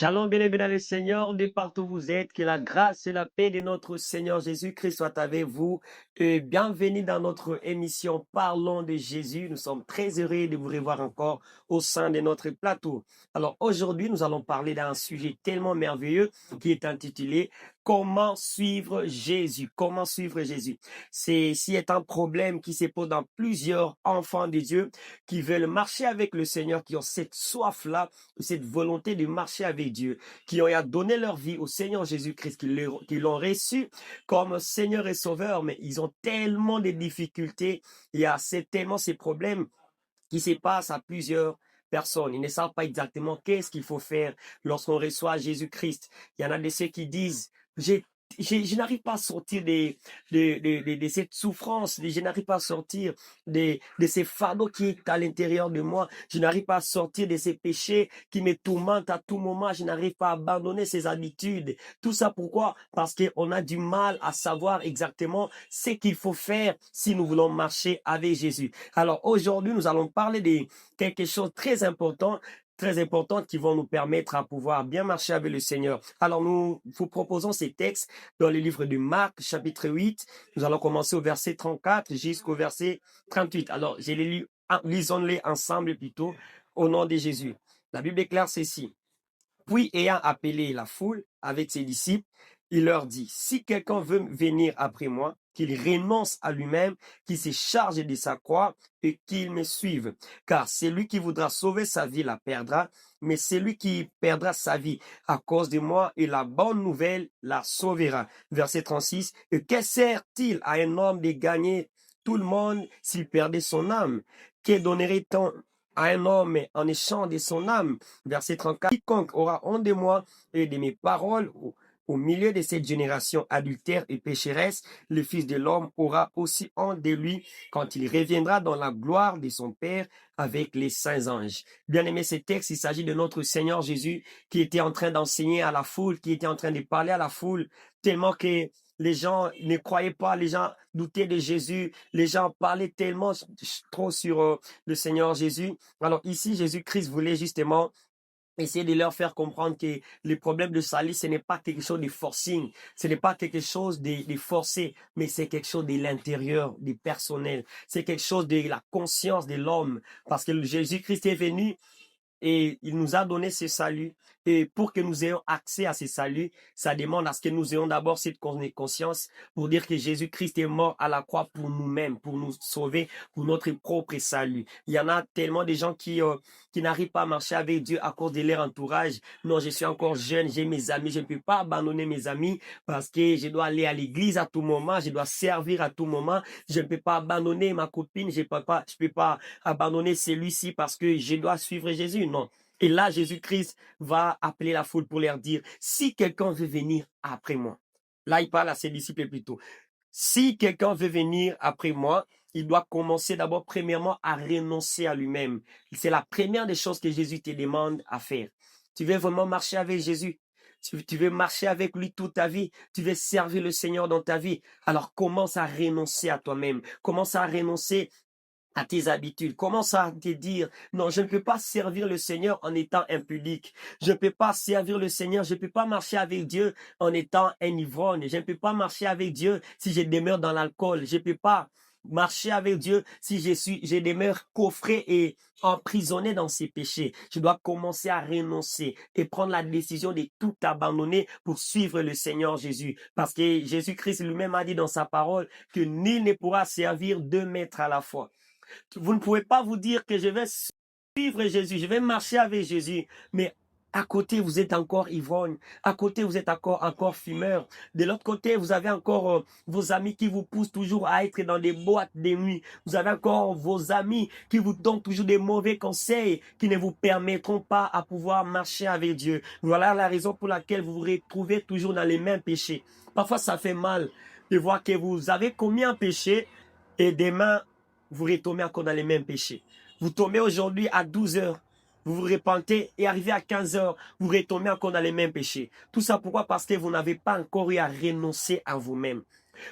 Shalom, bien-aimés dans le Seigneur, de partout où vous êtes, que la grâce et la paix de notre Seigneur Jésus-Christ soient avec vous. Et bienvenue dans notre émission Parlons de Jésus. Nous sommes très heureux de vous revoir encore au sein de notre plateau. Alors aujourd'hui, nous allons parler d'un sujet tellement merveilleux qui est intitulé Comment suivre Jésus? Comment suivre Jésus? Ceci est un problème qui se pose dans plusieurs enfants de Dieu qui veulent marcher avec le Seigneur, qui ont cette soif-là, cette volonté de marcher avec Dieu, qui ont donné leur vie au Seigneur Jésus-Christ, qui l'ont reçu comme Seigneur et Sauveur, mais ils ont tellement de difficultés, il y a tellement ces problèmes qui se passent à plusieurs personnes. Ils ne savent pas exactement qu'est-ce qu'il faut faire lorsqu'on reçoit Jésus-Christ. Il y en a de ceux qui disent, je n'arrive pas à sortir de cette souffrance, je n'arrive pas à sortir de ces fardeaux qui est à l'intérieur de moi, je n'arrive pas à sortir de ces péchés qui me tourmentent à tout moment, je n'arrive pas à abandonner ces habitudes. Tout ça pourquoi? Parce qu'on a du mal à savoir exactement ce qu'il faut faire si nous voulons marcher avec Jésus. Alors aujourd'hui, nous allons parler de quelque chose de très importante qui vont nous permettre à pouvoir bien marcher avec le Seigneur. Alors nous vous proposons ces textes dans le livre de Marc, chapitre 8. Nous allons commencer au verset 34 jusqu'au verset 38. Alors je les lis, lisons-les ensemble plutôt au nom de Jésus. La Bible déclare ceci. Puis ayant appelé la foule avec ses disciples, il leur dit, si quelqu'un veut venir après moi, qu'il renonce à lui-même, qu'il se charge de sa croix et qu'il me suive. Car celui qui voudra sauver sa vie la perdra, mais celui qui perdra sa vie à cause de moi et la bonne nouvelle la sauvera. Verset 36, et que sert-il à un homme de gagner tout le monde s'il perdait son âme? Que donnerait-on à un homme en échange de son âme? Verset 34, quiconque aura honte de moi et de mes paroles au milieu de cette génération adultère et pécheresse, le Fils de l'homme aura aussi honte de lui quand il reviendra dans la gloire de son Père avec les saints anges. Bien aimé, ce texte, il s'agit de notre Seigneur Jésus qui était en train d'enseigner à la foule, qui était en train de parler à la foule, tellement que les gens ne croyaient pas, les gens doutaient de Jésus, les gens parlaient tellement trop sur le Seigneur Jésus. Alors ici, Jésus-Christ voulait justement essayer de leur faire comprendre que le problème de salut, ce n'est pas quelque chose de forcing, ce n'est pas quelque chose de forcé, mais c'est quelque chose de l'intérieur, du personnel. C'est quelque chose de la conscience de l'homme. Parce que Jésus-Christ est venu et il nous a donné ce salut. Et pour que nous ayons accès à ce salut, ça demande à ce que nous ayons d'abord cette conscience pour dire que Jésus-Christ est mort à la croix pour nous-mêmes, pour nous sauver, pour notre propre salut. Il y en a tellement de gens qui n'arrivent pas à marcher avec Dieu à cause de leur entourage. Non, je suis encore jeune, j'ai mes amis, je ne peux pas abandonner mes amis parce que je dois aller à l'église à tout moment, je dois servir à tout moment, je ne peux pas abandonner ma copine, je peux pas abandonner celui-ci parce que je dois suivre Jésus. Non. Et là, Jésus-Christ va appeler la foule pour leur dire, si quelqu'un veut venir après moi. Là, il parle à ses disciples plutôt. Si quelqu'un veut venir après moi, il doit commencer d'abord, premièrement, à renoncer à lui-même. C'est la première des choses que Jésus te demande à faire. Tu veux vraiment marcher avec Jésus? Tu veux marcher avec lui toute ta vie? Tu veux servir le Seigneur dans ta vie? Alors commence à renoncer à toi-même. Commence à renoncer à tes habitudes. Commence à te dire, non, je ne peux pas servir le Seigneur en étant impudique. Je ne peux pas servir le Seigneur, je ne peux pas marcher avec Dieu en étant un ivrogne. Je ne peux pas marcher avec Dieu si je demeure dans l'alcool. Je ne peux pas marcher avec Dieu si je demeure coffré et emprisonné dans ses péchés. Je dois commencer à renoncer et prendre la décision de tout abandonner pour suivre le Seigneur Jésus. Parce que Jésus-Christ lui-même a dit dans sa parole que nul ne pourra servir deux maîtres à la fois. Vous ne pouvez pas vous dire que je vais suivre Jésus, je vais marcher avec Jésus, mais à côté, vous êtes encore ivrogne. À côté, vous êtes encore fumeur. De l'autre côté, vous avez encore vos amis qui vous poussent toujours à être dans des boîtes de nuit. Vous avez encore vos amis qui vous donnent toujours des mauvais conseils qui ne vous permettront pas à pouvoir marcher avec Dieu. Voilà la raison pour laquelle vous vous retrouvez toujours dans les mêmes péchés. Parfois, ça fait mal de voir que vous avez commis un péché et demain, vous retombez encore dans les mêmes péchés. Vous tombez aujourd'hui à 12 heures, vous vous repentez et arrivez à 15 heures, vous retombez encore dans les mêmes péchés. Tout ça pourquoi? Parce que vous n'avez pas encore eu à renoncer à vous-même.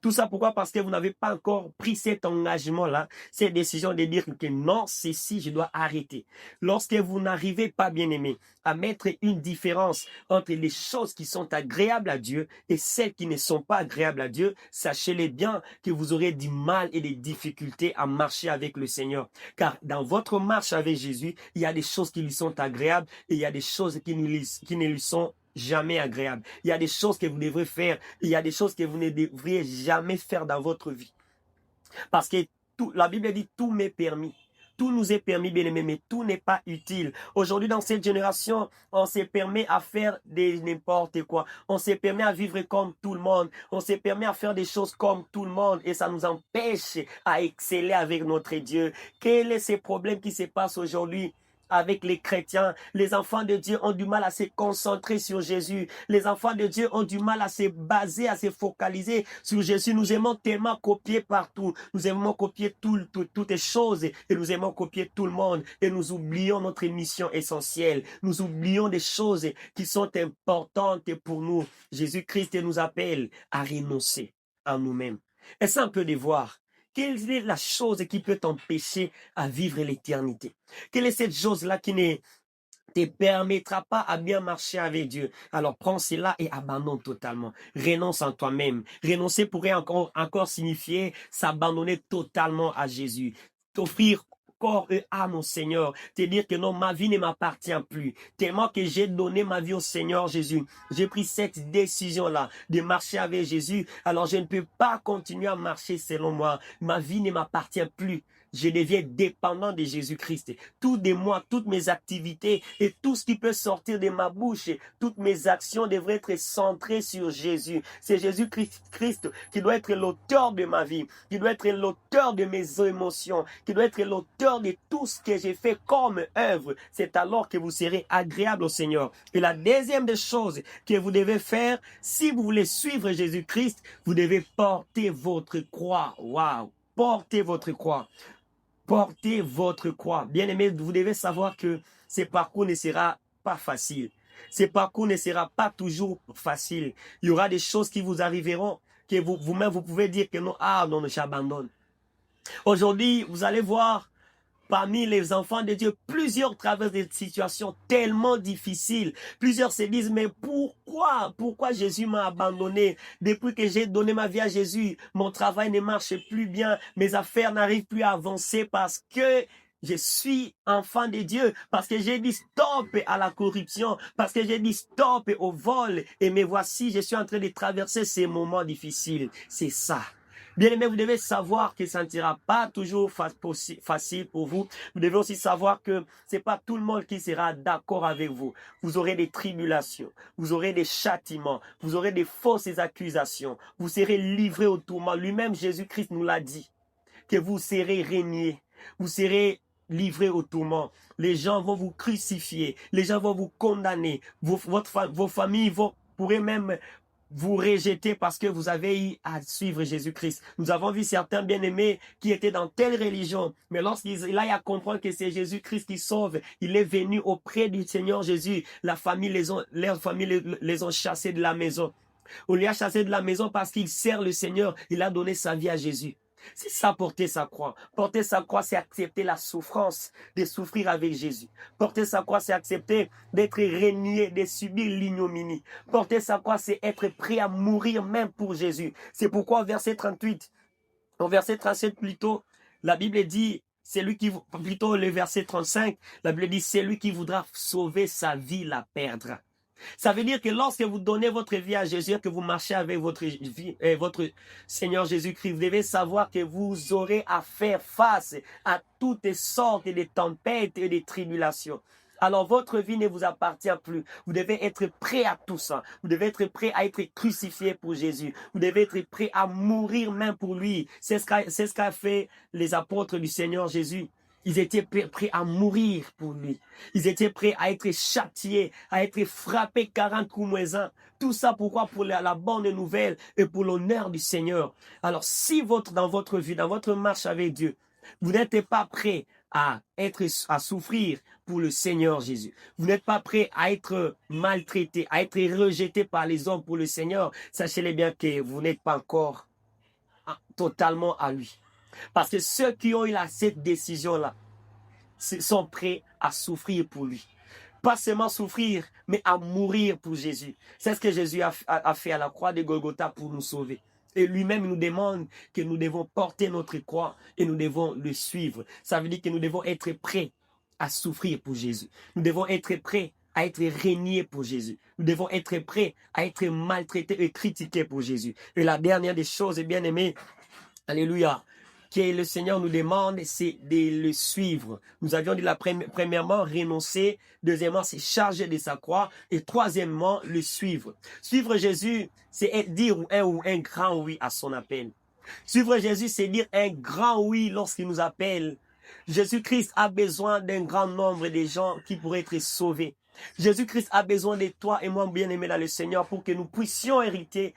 Tout ça pourquoi? Parce que vous n'avez pas encore pris cet engagement-là, cette décision de dire que non, ceci, je dois arrêter. Lorsque vous n'arrivez pas, bien aimé, à mettre une différence entre les choses qui sont agréables à Dieu et celles qui ne sont pas agréables à Dieu, sachez-les bien que vous aurez du mal et des difficultés à marcher avec le Seigneur. Car dans votre marche avec Jésus, il y a des choses qui lui sont agréables et il y a des choses qui ne lui sont jamais agréables. Il y a des choses que vous devrez faire, il y a des choses que vous ne devriez jamais faire dans votre vie. Parce que la Bible dit tout m'est permis. Tout nous est permis, bien aimé, mais tout n'est pas utile. Aujourd'hui, dans cette génération, on se permet à faire n'importe quoi. On se permet à vivre comme tout le monde. On se permet à faire des choses comme tout le monde. Et ça nous empêche à exceller avec notre Dieu. Quels sont ces problèmes qui se passent aujourd'hui avec les chrétiens? Les enfants de Dieu ont du mal à se concentrer sur Jésus. Les enfants de Dieu ont du mal à se baser, à se focaliser sur Jésus. Nous aimons tellement copier partout. Nous aimons copier toutes les choses et nous aimons copier tout le monde. Et nous oublions notre mission essentielle. Nous oublions des choses qui sont importantes pour nous. Jésus-Christ nous appelle à renoncer à nous-mêmes. Est-ce un peu de voir? Quelle est la chose qui peut t'empêcher à vivre l'éternité? Quelle est cette chose-là qui ne te permettra pas à bien marcher avec Dieu? Alors prends cela et abandonne totalement. Renonce en toi-même. Renoncer pourrait encore signifier s'abandonner totalement à Jésus. T'offrir corps et âme au Seigneur, te dire que non, ma vie ne m'appartient plus, tellement que j'ai donné ma vie au Seigneur Jésus. J'ai pris cette décision-là de marcher avec Jésus, alors je ne peux pas continuer à marcher selon moi. Ma vie ne m'appartient plus. Je deviens dépendant de Jésus-Christ. Tout de moi, toutes mes activités et tout ce qui peut sortir de ma bouche, toutes mes actions devraient être centrées sur Jésus. C'est Jésus-Christ qui doit être l'auteur de ma vie, qui doit être l'auteur de mes émotions, qui doit être l'auteur de tout ce que j'ai fait comme œuvre. C'est alors que vous serez agréable au Seigneur. Et la deuxième des choses que vous devez faire, si vous voulez suivre Jésus-Christ, vous devez porter votre croix. Waouh! Portez votre croix. Portez votre croix. Bien aimé, vous devez savoir que ce parcours ne sera pas facile. Ce parcours ne sera pas toujours facile. Il y aura des choses qui vous arriveront, que vous-même, vous pouvez dire que non, non, j'abandonne. Aujourd'hui, vous allez voir, parmi les enfants de Dieu, plusieurs traversent des situations tellement difficiles. Plusieurs se disent, mais pourquoi Jésus m'a abandonné? Depuis que j'ai donné ma vie à Jésus, mon travail ne marche plus bien, mes affaires n'arrivent plus à avancer parce que je suis enfant de Dieu, parce que j'ai dit stop à la corruption, parce que j'ai dit stop au vol. Et me voici, je suis en train de traverser ces moments difficiles. C'est ça. Bien aimé, vous devez savoir que ça ne sera pas toujours facile pour vous. Vous devez aussi savoir que c'est pas tout le monde qui sera d'accord avec vous. Vous aurez des tribulations, vous aurez des châtiments, vous aurez des fausses accusations, vous serez livrés au tourment. Lui-même, Jésus-Christ nous l'a dit, que vous serez régnés, vous serez livrés au tourment. Les gens vont vous crucifier, les gens vont vous condamner, vos familles pourraient même vous rejetez parce que vous avez eu à suivre Jésus-Christ. Nous avons vu certains bien-aimés qui étaient dans telle religion, mais lorsqu'il a à comprendre que c'est Jésus-Christ qui sauve, il est venu auprès du Seigneur Jésus. Leurs familles les ont chassés de la maison. On les a chassés de la maison parce qu'il sert le Seigneur. Il a donné sa vie à Jésus. C'est ça, porter sa croix. Porter sa croix, c'est accepter la souffrance, de souffrir avec Jésus. Porter sa croix, c'est accepter d'être renié, de subir l'ignominie. Porter sa croix, c'est être prêt à mourir même pour Jésus. C'est pourquoi au verset 38, au verset 37 plutôt, la Bible dit, plutôt le verset 35, la Bible dit, c'est lui qui voudra sauver sa vie, la perdra. Ça veut dire que lorsque vous donnez votre vie à Jésus, que vous marchez avec votre vie, votre Seigneur Jésus-Christ, vous devez savoir que vous aurez à faire face à toutes sortes de tempêtes et de tribulations. Alors votre vie ne vous appartient plus. Vous devez être prêt à tout ça. Vous devez être prêt à être crucifié pour Jésus. Vous devez être prêt à mourir même pour lui. C'est ce qu'a fait les apôtres du Seigneur Jésus. Ils étaient prêts à mourir pour lui. Ils étaient prêts à être châtiés, à être frappés 40 coups moins un. Tout ça pourquoi? Pour la bonne nouvelle et pour l'honneur du Seigneur. Alors si dans votre vie, dans votre marche avec Dieu, vous n'êtes pas prêt à souffrir pour le Seigneur Jésus. Vous n'êtes pas prêt à être maltraité, à être rejeté par les hommes pour le Seigneur. Sachez-le bien que vous n'êtes pas encore totalement à lui. Parce que ceux qui ont eu cette décision-là sont prêts à souffrir pour lui. Pas seulement souffrir, mais à mourir pour Jésus. C'est ce que Jésus a fait à la croix de Golgotha pour nous sauver. Et lui-même nous demande que nous devons porter notre croix et nous devons le suivre. Ça veut dire que nous devons être prêts à souffrir pour Jésus. Nous devons être prêts à être régnés pour Jésus. Nous devons être prêts à être maltraités et critiqués pour Jésus. Et la dernière des choses, bien aimé, alléluia, que le Seigneur nous demande, c'est de le suivre. Nous avions dit premièrement, renoncer. Deuxièmement, c'est charger de sa croix. Et troisièmement, le suivre. Suivre Jésus, c'est dire un grand oui à son appel. Suivre Jésus, c'est dire un grand oui lorsqu'il nous appelle. Jésus-Christ a besoin d'un grand nombre de gens qui pourraient être sauvés. Jésus-Christ a besoin de toi et moi, bien-aimés dans le Seigneur, pour que nous puissions hériter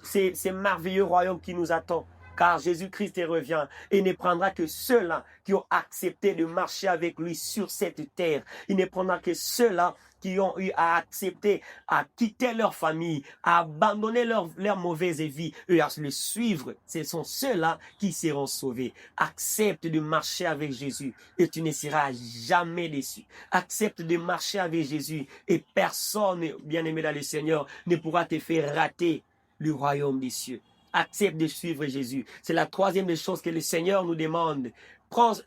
ces merveilleux royaumes qui nous attendent. Car Jésus-Christ revient et ne prendra que ceux-là qui ont accepté de marcher avec lui sur cette terre. Il ne prendra que ceux-là qui ont eu à accepter, à quitter leur famille, à abandonner leur mauvaise vie et à le suivre. Ce sont ceux-là qui seront sauvés. Accepte de marcher avec Jésus et tu ne seras jamais déçu. Accepte de marcher avec Jésus et personne, bien-aimé dans le Seigneur, ne pourra te faire rater le royaume des cieux. Accepte de suivre Jésus. C'est la troisième des choses que le Seigneur nous demande.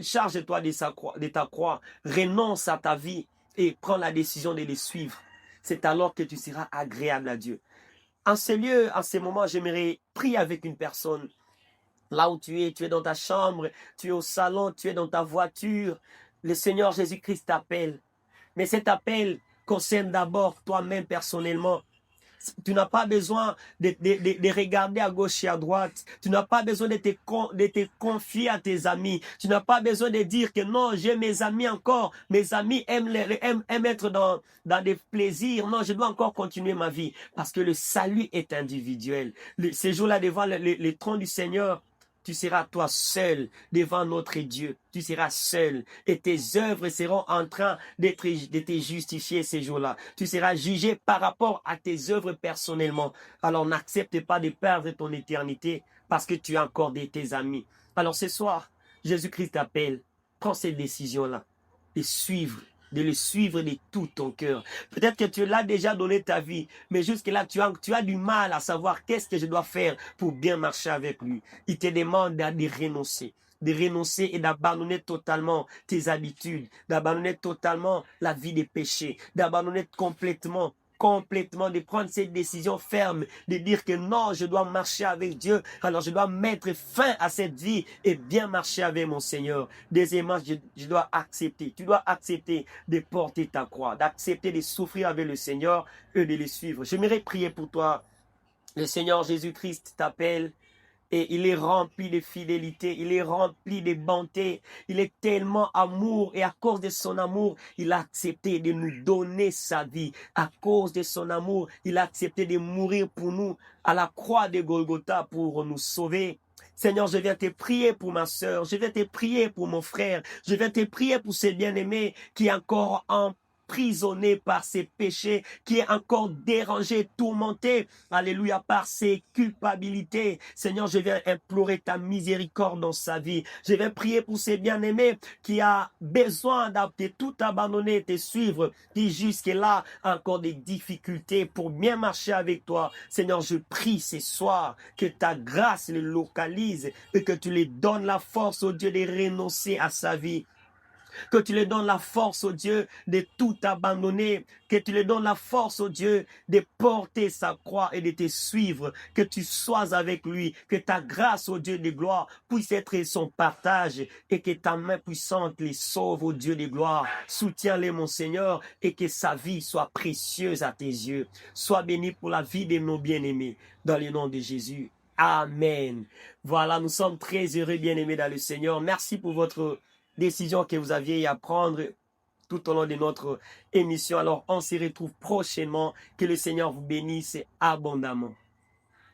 Charge-toi de ta croix, renonce à ta vie et prends la décision de le suivre. C'est alors que tu seras agréable à Dieu. En ce lieu, en ce moment, j'aimerais prier avec une personne. Là où tu es dans ta chambre, tu es au salon, tu es dans ta voiture. Le Seigneur Jésus-Christ t'appelle. Mais cet appel concerne d'abord toi-même personnellement. Tu n'as pas besoin de regarder à gauche et à droite. Tu n'as pas besoin de te confier à tes amis. Tu n'as pas besoin de dire que non, j'ai mes amis encore. Mes amis aiment être dans des plaisirs. Non, je dois encore continuer ma vie. Parce que le salut est individuel. Ces jours-là, devant le trône du Seigneur, tu seras toi seul devant notre Dieu. Tu seras seul et tes œuvres seront en train de te justifier ces jours-là. Tu seras jugé par rapport à tes œuvres personnellement. Alors n'accepte pas de perdre ton éternité parce que tu as encore tes amis. Alors ce soir, Jésus-Christ t'appelle. Prends cette décision-là de le suivre de tout ton cœur. Peut-être que tu l'as déjà donné ta vie, mais jusque-là, tu as du mal à savoir qu'est-ce que je dois faire pour bien marcher avec lui. Il te demande de renoncer et d'abandonner totalement tes habitudes, d'abandonner totalement la vie des péchés, d'abandonner complètement, de prendre cette décision ferme, de dire que non, je dois marcher avec Dieu, alors je dois mettre fin à cette vie et bien marcher avec mon Seigneur. Deuxièmement, je dois accepter, tu dois accepter de porter ta croix, d'accepter de souffrir avec le Seigneur et de le suivre. J'aimerais prier pour toi. Le Seigneur Jésus-Christ t'appelle. Et il est rempli de fidélité, il est rempli de bonté, il est tellement amour et à cause de son amour, il a accepté de nous donner sa vie. À cause de son amour, il a accepté de mourir pour nous à la croix de Golgotha pour nous sauver. Seigneur, je viens te prier pour ma soeur, je viens te prier pour mon frère, je viens te prier pour ce bien-aimé qui est encore emprisonné par ses péchés, qui est encore dérangé, tourmenté, alléluia, par ses culpabilités. Seigneur, je viens implorer ta miséricorde dans sa vie. Je viens prier pour ces bien-aimés qui a besoin de tout abandonner et te suivre, qui jusque-là a encore des difficultés pour bien marcher avec toi. Seigneur, je prie ce soir que ta grâce les localise et que tu les donnes la force, au Dieu, de renoncer à sa vie. Que tu lui donnes la force, au Dieu, de tout abandonner. Que tu lui donnes la force, au Dieu, de porter sa croix et de te suivre. Que tu sois avec lui. Que ta grâce, au Dieu de gloire, puisse être son partage. Et que ta main puissante les sauve, au Dieu de gloire. Soutiens-les, mon Seigneur, et que sa vie soit précieuse à tes yeux. Sois béni pour la vie de nos bien-aimés. Dans le nom de Jésus. Amen. Voilà, nous sommes très heureux, bien-aimés dans le Seigneur. Merci pour votre décision que vous aviez à prendre tout au long de notre émission. Alors, on se retrouve prochainement. Que le Seigneur vous bénisse abondamment.